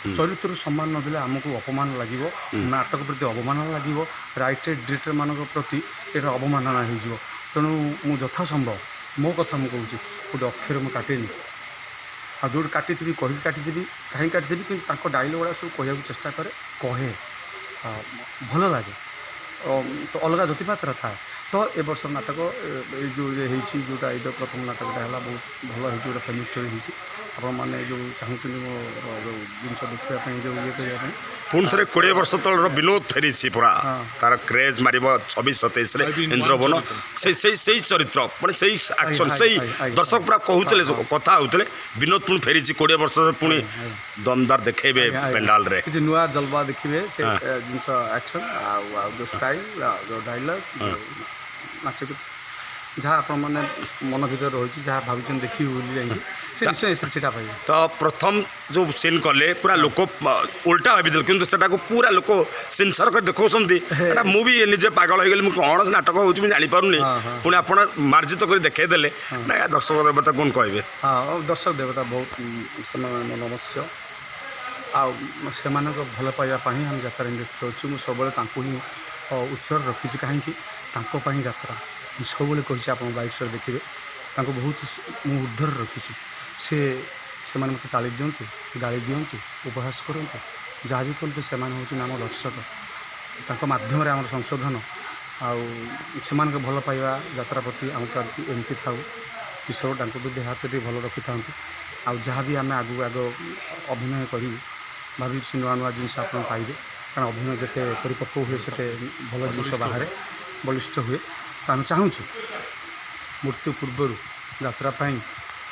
ଚରିତ୍ରରୁ ସମ୍ମାନ ନଦେଲେ ଆମକୁ ଅପମାନ ଲାଗିବ, ନାଟକ ପ୍ରତି ଅବମାନନା ଲାଗିବ, ରାଇଟର ଡିରେକ୍ଟର ମାନଙ୍କ ପ୍ରତି ଏଇଟା ଅବମାନନା ହେଇଯିବ। ତେଣୁ ମୁଁ ଯଥାସମ୍ଭବ ମୋ କଥା ମୁଁ କହୁଛି, ଗୋଟେ ଅକ୍ଷର ମୁଁ କାଟେନି, ଆଉ ଯେଉଁଠି କାଟିଥିବି କହିକି କାଟିଥିବି, କାହିଁକି କାଟିଥିବି, କିନ୍ତୁ ତାଙ୍କ ଡାଇଲଗ ଗୁଡ଼ା ସବୁ କହିବାକୁ ଚେଷ୍ଟା କରେ, କହେ, ଭଲ ଲାଗେ, ତ ଅଲଗା ଜ୍ୟୋତିପାତ୍ର ଥାଏ। ତ ଏ ବର୍ଷ ନାଟକ ଏଇ ଯେଉଁ ହେଇଛି, ଯେଉଁଟା ଏଇଟା ପ୍ରଥମ ନାଟକଟା ହେଲା, ବହୁତ ଭଲ ହେଇଛି, ଗୋଟେ ଫ୍ୟାମିଲି ଷ୍ଟୋରି ହେଇଛି। ଆପଣମାନେ ଯେଉଁ ଚାହୁଁଛନ୍ତି ମୋ ଯେଉଁ ଜିନିଷ ଦେଖିବା ପାଇଁ, ଯେଉଁ ଇଏ କରିବା ପାଇଁ, ପୁଣି ଥରେ 20 ବର୍ଷ ତଳର ବିନୋଦ ଫେରିଛି ପୁରା, ତାର କ୍ରେଜ୍ ମାରିବ 26-27ରେ ଇନ୍ଦ୍ରଭୁବନ, ସେଇ ଚରିତ୍ର ମାନେ ସେଇ ଆକ୍ସନ୍, ସେଇ ଦର୍ଶକ ପୁରା କହୁଥିଲେ, କଥା ହେଉଥିଲେ ବିନୋଦ ପୁଣି ଫେରିଛି 20 ବର୍ଷରେ, ପୁଣି ଦମଦାର ଦେଖେଇବେ ପେଣ୍ଡାଲରେ, କିଛି ନୂଆ ଜଲବା ଦେଖିବେ, ସେ ଜିନିଷ ଆକ୍ସନ୍ ଆଉ ଯେଉଁ ଷ୍ଟାଇଲ୍, ଯେଉଁ ଡାଇଲଗ୍, ନାଚ, ଯାହା ଆପଣମାନେ ମନ ଭିତରେ ରହିଛି, ଯାହା ଭାବିଛନ୍ତି ଦେଖିବି ବୋଲି ଯାଇକି, ସେ ନିଶ୍ଚୟ ଏଥିରେ ଛିଟା ପାଇବେ। ତ ପ୍ରଥମ ଯେଉଁ ସିନ୍ କଲେ ପୁରା ଲୋକ ଓଲଟା ଭାବିଥିଲେ, କିନ୍ତୁ ସେଟାକୁ ପୁରା ଲୋକ ସିନସର କରି ଦେଖାଉଛନ୍ତି, ଏଇଟା ମୁଁ ବି ନିଜେ ପାଗଳ ହେଇଗଲି, ମୁଁ କ'ଣ ନାଟକ ହେଉଛି ମୁଁ ଜାଣିପାରୁନି, ପୁଣି ଆପଣ ମାର୍ଜିତ କରି ଦେଖେଇଦେଲେ, ନା ଦର୍ଶକ ଦେବତା କ'ଣ କହିବେ? ହଁ, ଦର୍ଶକ ଦେବତା ବହୁତ ସେମାନେ ନମସ୍ୟ, ଆଉ ସେମାନଙ୍କ ଭଲ ପାଇବା ପାଇଁ ଆମେ ଯାତ୍ରା ଇଣ୍ଡଷ୍ଟ୍ରି ଅଛୁ। ମୁଁ ସବୁବେଳେ ତାଙ୍କୁ ହିଁ ଉତ୍ସରେ ରଖିଛି, କାହିଁକି ତାଙ୍କ ପାଇଁ ଯାତ୍ରା। ମୁଁ ସବୁବେଳେ କହିଛି, ଆପଣ ବାଇକ୍ସରେ ଦେଖିବେ, ତାଙ୍କୁ ବହୁତ ମୁଁ ଉର୍ଦ୍ଧ୍ୱରେ ରଖିଛି। ସେମାନେ ମୋତେ ତାଳି ଦିଅନ୍ତୁ, ଗାଳି ଦିଅନ୍ତୁ, ଉପହାସ କରନ୍ତୁ, ଯାହା ବି କରନ୍ତୁ, ସେମାନେ ହେଉଛନ୍ତି ଆମ ଦର୍ଶକ, ତାଙ୍କ ମାଧ୍ୟମରେ ଆମର ସଂଶୋଧନ, ଆଉ ସେମାନଙ୍କ ଭଲ ପାଇବା ଯାତ୍ରା ପ୍ରତି ଆମ ପ୍ରତି ଏମିତି ଥାଉ। ଈଶ୍ୱର ତାଙ୍କୁ ବି ଦେହ ହାତ ଟିକେ ଭଲ ରଖିଥାନ୍ତୁ। ଆଉ ଯାହା ବି ଆମେ ଆଗକୁ ଅଭିନୟ କରିବୁ, ଭାବିଛି ନୂଆ ନୂଆ ଜିନିଷ ଆପଣ ପାଇବେ, କାରଣ ଅଭିନୟ ଯେତେ ପରିପକ୍ୱ ହୁଏ, ସେତେ ଭଲ ଜିନିଷ ବାହାରେ, ବଳିଷ୍ଠ ହୁଏ। ତ ଆମେ ଚାହୁଁଛୁ ମୃତ୍ୟୁ ପୂର୍ବରୁ ଯାତ୍ରା ପାଇଁ,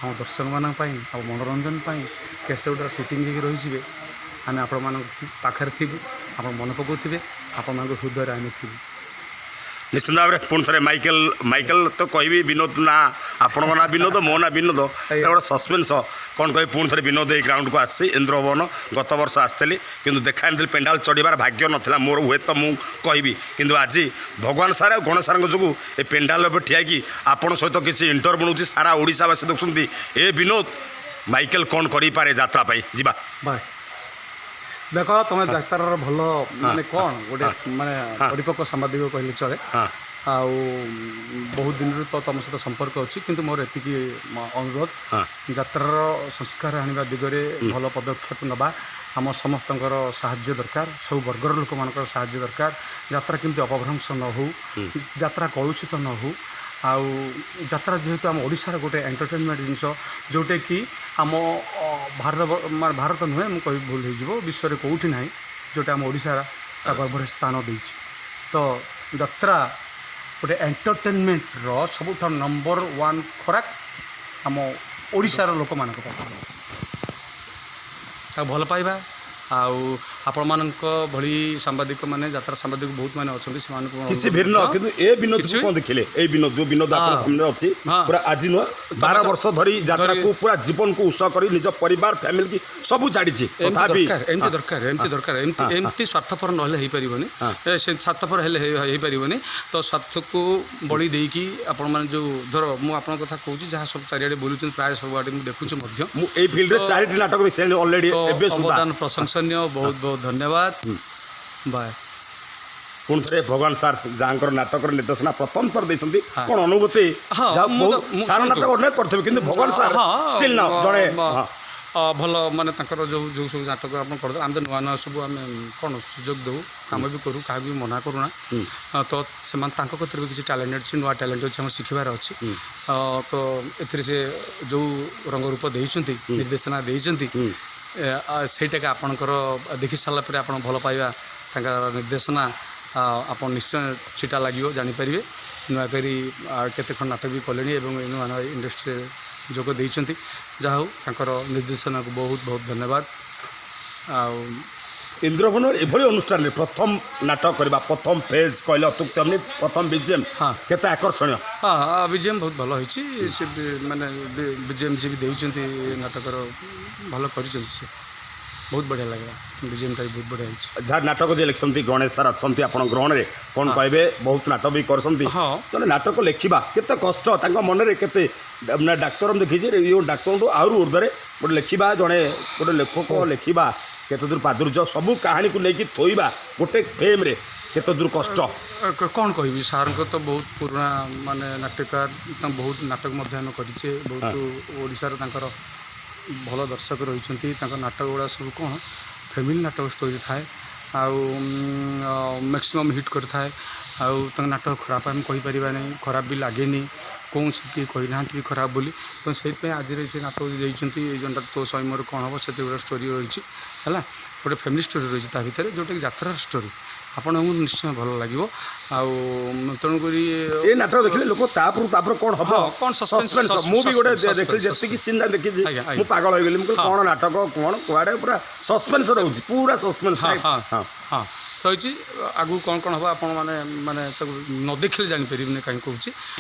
ଆମ ଦର୍ଶକମାନଙ୍କ ପାଇଁ, ଆମ ମନୋରଞ୍ଜନ ପାଇଁ କେସେଟର ସୁଟିଂ ହେଇକି ରହିଯିବେ, ଆମେ ଆପଣମାନଙ୍କ ପାଖରେ ଥିବୁ, ଆପଣ ମନେ ପକାଉଥିବେ, ଆପଣମାନଙ୍କ ହୃଦୟରେ ଆମେ ଥିବୁ। ନିଶ୍ଚିତ ଭାବରେ ପୁଣି ଥରେ ମାଇକେଲ ତ କହିବି, ବିନୋଦ ନା ଆପଣଙ୍କ ନାଁ ବିନୋଦ, ମୋ ନାଁ ବିନୋଦ, ଏଇଟା ଗୋଟେ ସସ୍ପେନ୍ସ। କ'ଣ କହିବି, ପୁଣି ଥରେ ବିନୋଦ ଏଇ ଗ୍ରାଉଣ୍ଡକୁ ଆସିଛି। ଇନ୍ଦ୍ରଭୁବନ ଗତ ବର୍ଷ ଆସିଥିଲି, କିନ୍ତୁ ଦେଖାଇନଥିଲି, ପେଣ୍ଡାଲ ଚଢ଼ିବାର ଭାଗ୍ୟ ନଥିଲା ମୋର, ହୁଏତ ମୁଁ କହିବି, କିନ୍ତୁ ଆଜି ଭଗବାନ ସାର୍ ଆଉ ଗଣେଶ ସାର୍ଙ୍କ ଯୋଗୁଁ ଏ ପେଣ୍ଡାଲ ଉପରେ ଠିଆଇକି ଆପଣଙ୍କ ସହିତ କିଛି ଇଣ୍ଟରଭ୍ୟୁ ନେଉଛି, ସାରା ଓଡ଼ିଶାବାସୀ ଦେଖୁଛନ୍ତି ଏ ବିନୋଦ ମାଇକେଲ କ'ଣ କରିପାରେ ଯାତ୍ରା ପାଇଁ। ଯିବା ବାଏ। ଦେଖ, ତୁମେ ଯାତ୍ରାର ଭଲ ମାନେ କ'ଣ ଗୋଟେ ମାନେ ପରିପକ୍ୱ ସାମ୍ବାଦିକ କହିଲେ ଚଳେ, ଆଉ ବହୁତ ଦିନରୁ ତ ତୁମ ସହିତ ସମ୍ପର୍କ ଅଛି, କିନ୍ତୁ ମୋର ଏତିକି ଅନୁରୋଧ, ଯାତ୍ରାର ସଂସ୍କାର ଆଣିବା ଦିଗରେ ଭଲ ପଦକ୍ଷେପ ନେବା, ଆମ ସମସ୍ତଙ୍କର ସାହାଯ୍ୟ ଦରକାର, ସବୁ ବର୍ଗର ଲୋକମାନଙ୍କର ସାହାଯ୍ୟ ଦରକାର। ଯାତ୍ରା କେମିତି ଅପଭ୍ରଂଶ ନ ହେଉ, ଯାତ୍ରା କଳୁଷିତ ନ ହେଉ, ଆଉ ଯାତ୍ରା ଯେହେତୁ ଆମ ଓଡ଼ିଶାର ଗୋଟେ ଏଣ୍ଟରଟେନମେଣ୍ଟ ଜିନିଷ, ଯେଉଁଟାକି ଆମ ଭାରତ ନୁହେଁ, ମୁଁ କହିବି ଭୁଲ ହେଇଯିବ, ବିଶ୍ୱରେ କେଉଁଠି ନାହିଁ ଯେଉଁଟା ଆମ ଓଡ଼ିଶାର ତା ଗର୍ଭରେ ସ୍ଥାନ ଦେଇଛି। ତ ଯାତ୍ରା ଗୋଟେ ଏଣ୍ଟରଟେନମେଣ୍ଟର ସବୁଠାରୁ ନମ୍ବର 1 ଖୋରାକ ଆମ ଓଡ଼ିଶାର ଲୋକମାନଙ୍କ ପାଖରେ। ତାକୁ ଭଲ ପାଇବା, ଆଉ ଆପଣମାନଙ୍କ ଭଳି ସାମ୍ବାଦିକମାନେ, ଯାତ୍ରା ସାମ୍ବାଦିକ ବହୁତ ମାନେ ଅଛନ୍ତି, ସେମାନଙ୍କୁ କିଛି ଭିନ୍ନ, କିନ୍ତୁ ଏ ବିନୋଦ କ'ଣ ଦେଖିଲେ, ଏଇ ବିନୋଦ ଯେଉଁ ବିନୋଦ ଆପଣ ସାମନାରେ ଅଛି, ପୁରା ଆଜି ନୁହଁ 12 ବର୍ଷ ଧରି ଯାତ୍ରାକୁ ପୁରା ଜୀବନକୁ ଉତ୍ସର୍ଗ କରି ନିଜ ପରିବାର ଫ୍ୟାମିଲି ସବୁ ଛାଡ଼ିଛି, ତଥାପି ଏମିତି ଦରକାର, ଏମିତି ସ୍ୱାର୍ଥପର ନହେଲେ ହେଇପାରିବନି, ସେ ସ୍ୱାର୍ଥପର ହେଲେ ହେଇପାରିବନି। ତ ସ୍ୱାର୍ଥକୁ ବଳି ଦେଇକି ଆପଣମାନେ ଯେଉଁ, ଧର ମୁଁ ଆପଣଙ୍କ କଥା କହୁଛି, ଯାହା ସବୁ ଚାରିଆଡ଼େ ବୁଲୁଛନ୍ତି, ପ୍ରାୟ ସବୁଆଡ଼େ ମୁଁ ଦେଖୁଛି ମଧ୍ୟ, ମୁଁ ଏଇ ଫିଲ୍ଡରେ 4ଟି ନାଟକ ଦେଖିସାରିଲି ଅଲରେଡ଼ି, ଏବେ ଅବଦାନ ପ୍ରଶଂସନୀୟ, ବହୁତ ବହୁତ ଧନ୍ୟବାଦ। ବାଏ। ପୁଣି ଥରେ ଭଗବାନ ସାର୍ ଯାହାଙ୍କର ନାଟକର ନିର୍ଦ୍ଦେଶନା ପ୍ରଥମ ଥର ଦେଇଛନ୍ତି, କ'ଣ ଅନୁଭୂତି? ସାର୍ ନାଟକ ଅନେକ କରିଥିବେ, କିନ୍ତୁ ଭଗବାନ ସାର୍ ଷ୍ଟିଲ୍ ନା ଜଣେ ଭଲ, ମାନେ ତାଙ୍କର ଯେଉଁ ସବୁ ନାଟକ ଆପଣ କରିଦେଲେ, ଆମେ ତ ନୂଆ ନୂଆ ସବୁ ଆମେ କ'ଣ ସୁଯୋଗ ଦେଉ, କାମ ବି କରୁ, କାହାକୁ ବି ମନା କରୁନା। ତ ସେମାନେ ତାଙ୍କ କତିରେ ବି କିଛି ଟ୍ୟାଲେଣ୍ଟ ଅଛି, ନୂଆ ଟ୍ୟାଲେଣ୍ଟ ଅଛି, ଆମର ଶିଖିବାର ଅଛି। ତ ଏଥିରେ ସେ ଯେଉଁ ରଙ୍ଗରୂପ ଦେଇଛନ୍ତି, ନିର୍ଦ୍ଦେଶନା ଦେଇଛନ୍ତି, ସେଇଟାকে ଆପଣଙ୍କର ଦେଖି ସାରିଲା ପରେ ଆପଣ ଭଲ ପାଇବା ତାଙ୍କର ନିର୍ଦ୍ଦେଶନା ଆପଣ ନିଶ୍ଚୟ ଛିଟା ଲାଗିବ, ଜାଣିପାରିବେ। ନୂଆକରି କେତେ ଖଣ୍ଡ ନାଟକ ବି କଲେଣି ଏବଂ ନୂଆ ନୂଆ ଇଣ୍ଡଷ୍ଟ୍ରିରେ ଯୋଗ ଦେଇଛନ୍ତି। ଯାହା ହେଉ ତାଙ୍କର ନିର୍ଦ୍ଦେଶନାକୁ ବହୁତ ବହୁତ ଧନ୍ୟବାଦ। ଆଉ ଇନ୍ଦ୍ରଭୁବନ ଏଭଳି ଅନୁଷ୍ଠାନରେ ପ୍ରଥମ ନାଟକ କରିବା, ପ୍ରଥମ ଫେଜ୍ କହିଲେ ଅତ୍ୟୁକ୍ତି ହେବନି, ପ୍ରଥମ ବିଜିଏମ୍ କେତେ ଆକର୍ଷଣୀୟ? ବିଜିଏମ୍ ବହୁତ ଭଲ ହେଇଛି, ସେ ମାନେ ବିଜିଏମ୍ ଯିଏ ବି ଦେଇଛନ୍ତି ନାଟକର ଭଲ କରିଛନ୍ତି, ସେ ବହୁତ ବଢ଼ିଆ ଲାଗିଲା, ବିଜିଏମ୍ଟା ବି ବହୁତ ବଢ଼ିଆ ହେଇଛି। ଯାହା ନାଟକ ଯିଏ ଲେଖିଛନ୍ତି ଗଣେଶ ସାର୍ ଅଛନ୍ତି ଆପଣ ଗ୍ରହଣରେ, କ'ଣ କହିବେ? ବହୁତ ନାଟକ ବି କରୁଛନ୍ତି। ଜଣେ ନାଟକ ଲେଖିବା କେତେ କଷ୍ଟ, ତାଙ୍କ ମନରେ କେତେ, ଡାକ୍ତର ଦେଖିଛି, ଡାକ୍ତରଠୁ ଆହୁରି ଉର୍ଦ୍ଧ୍ୱରେ ଗୋଟେ ଲେଖିବା, ଜଣେ ଗୋଟେ ଲେଖକ ଲେଖିବା କେତେ ଦୂର ପ୍ରାଦୁର୍ଯ୍ୟ ସବୁ କାହାଣୀକୁ ନେଇକି ଥୋଇବା ଗୋଟେ ଫ୍ରେମ୍ରେ କେତେ ଦୂର କଷ୍ଟ। କ'ଣ କହିବି, ସାର୍ଙ୍କ ତ ବହୁତ ପୁରୁଣା ମାନେ ନାଟ୍ୟକାର, ତାଙ୍କ ବହୁତ ନାଟକ ମଧ୍ୟ ଆମେ କରିଛେ, ବହୁତ ଓଡ଼ିଶାର ତାଙ୍କର ଭଲ ଦର୍ଶକ ରହିଛନ୍ତି। ତାଙ୍କ ନାଟକ ଗୁଡ଼ା ସବୁ କ'ଣ ଫ୍ୟାମିଲି ନାଟକ ଷ୍ଟୋରି ଥାଏ, ଆଉ ମ୍ୟାକ୍ସିମମ୍ ହିଟ୍ କରିଥାଏ। ଆଉ ତାଙ୍କ ନାଟକ ଖରାପ ଆମେ କହିପାରିବା ନାହିଁ, ଖରାପ ବି ଲାଗେନି, କୌଣସି କିଏ କହିନାହାନ୍ତି ବି ଖରାପ ବୋଲି। ତ ସେଇଥିପାଇଁ ଆଜିର ସେ ନାଟକ ଦେଇଛନ୍ତି, ଏଇ ଜଣଟା ତୋ ସମୟରେ କ'ଣ ହେବ, ସେଥିରେ ଗୋଟେ ଷ୍ଟୋରି ରହିଛି ହେଲା, ଗୋଟେ ଫ୍ୟାମିଲି ଷ୍ଟୋରି ରହିଛି ତା ଭିତରେ, ଯେଉଁଟାକି ଯାତ୍ରାର ଷ୍ଟୋରି ଆପଣଙ୍କୁ ନିଶ୍ଚୟ ଭଲ ଲାଗିବ। ଆଉ ତେଣୁକରି ଏ ନାଟକ ଦେଖିଲେ ଲୋକ ତାପରେ କ'ଣ ହେବ କ'ଣ ସସ୍ପେନ୍ସ। ମୁଁ ବି ଗୋଟେ ଦେଖିଲି, ଯେତିକି ସିନ୍ଟା ଦେଖିଛି ମୁଁ ପାଗଳ ହେଇଗଲି। ମୁଁ କହିଲି କ'ଣ ନାଟକ କ'ଣ କୁଆଡ଼େ ପୁରା ସସ୍ପେନ୍ସ ରହୁଛି, ପୁରା ସସ୍ପେନ୍ସ ହଁ ରହିଛି। ଆଗକୁ କ'ଣ ହେବ ଆପଣ ମାନେ ତାକୁ ନ ଦେଖିଲେ ଜାଣିପାରିବେନି କାହିଁ କହୁଛି।